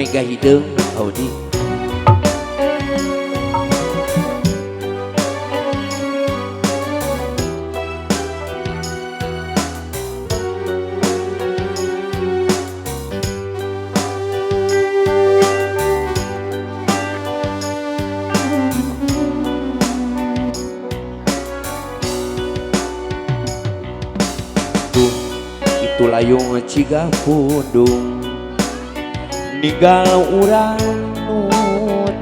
mega hideung Audi. Itu layung ciga pudung ninggal urang nu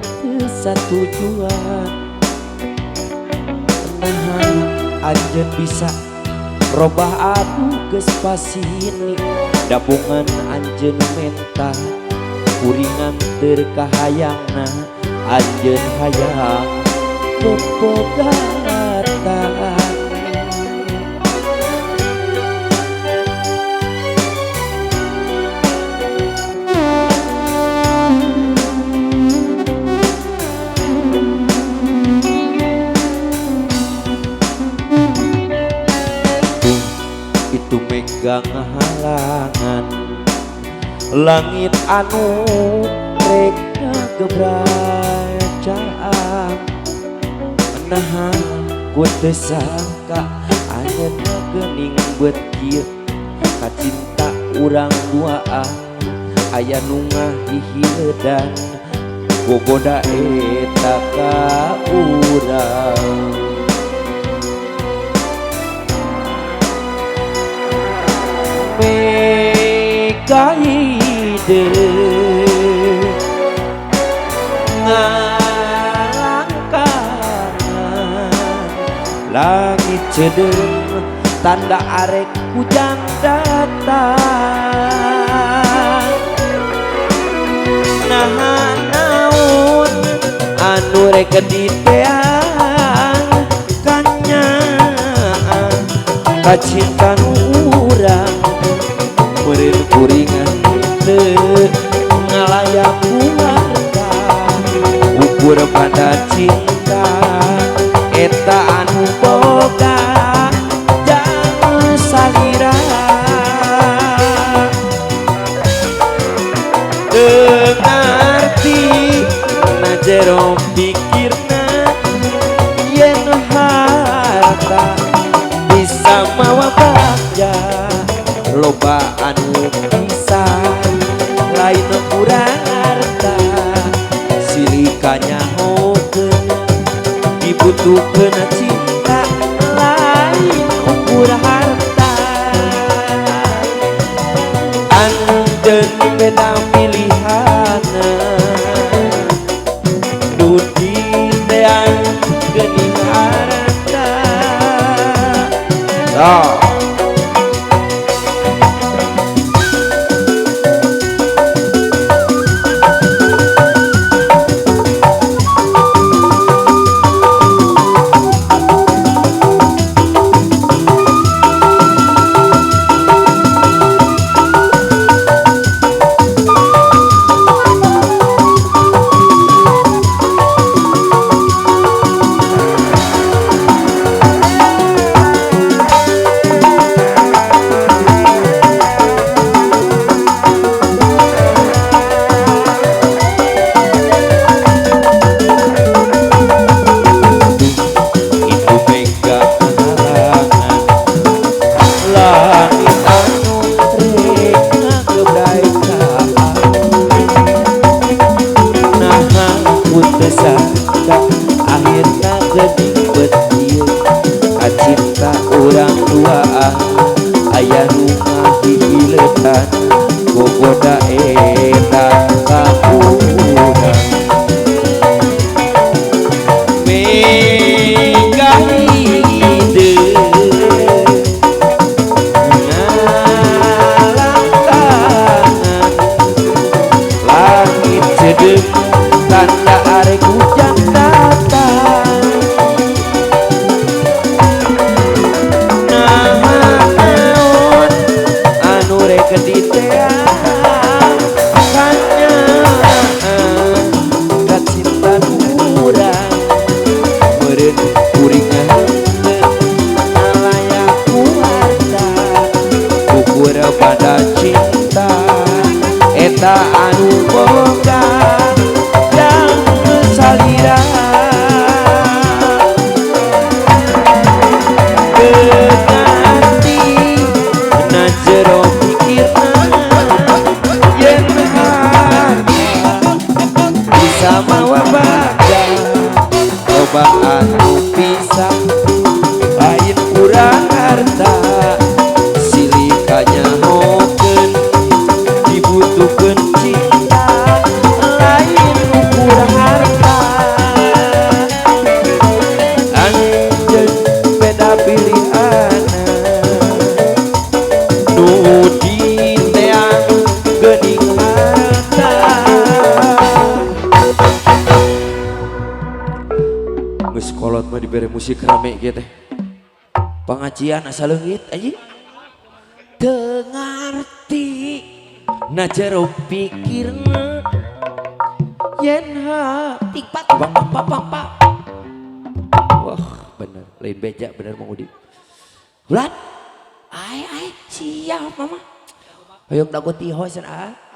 teu satujuan. Nah anjeun bisa robah atuh geus pasini dabungan anjeun menta kuringan teu kahayangna anjeun hayang pepegatan. Itu megang halangan langit anu rek ngagebrajaan. Nah ku teu sangka anjeunna geuning beut kieu kacinta urang duaan aya nu ngahihileudan gogoda eta ka urang. Mega hideung ngalangkangan langit cedeung tanda arek hujan datang. Nah naon anu rek diteang kanyaan kacintan urang meureun kuringan teu ngalayak keluarga ukur pada cinta eta anu boga jang salira teu ngarti na jero pikirna yen harta bisa mawa bagja loba anu bisa lain kurang harta silikanya hokeun dibutuhkeun cinta lain ukur harta. Anjeun beda pilihan nu diteang geuning harta. Akhirna geuning beut kieu kacinta urang duaan aya nu ngahihileutan gogoda eta ka urang. Mega hideung ngalangkangan langit cedeung tanda arek hujan datang. Naon anu rek diteang loba anu bisa lain kurang harta silikanya hoken dibutuhkan cinta lain kurang harta anjeun beda pilihan nu diteang geuning harta geus kolot mah dibere musik rame kieu teh pengajian asa leungit anjing teu ngarti na jero pikirna yen ha tikpak pak wah bener lain beja bener Mang Udi ulat ai siap mama hoyong dago tiho cenah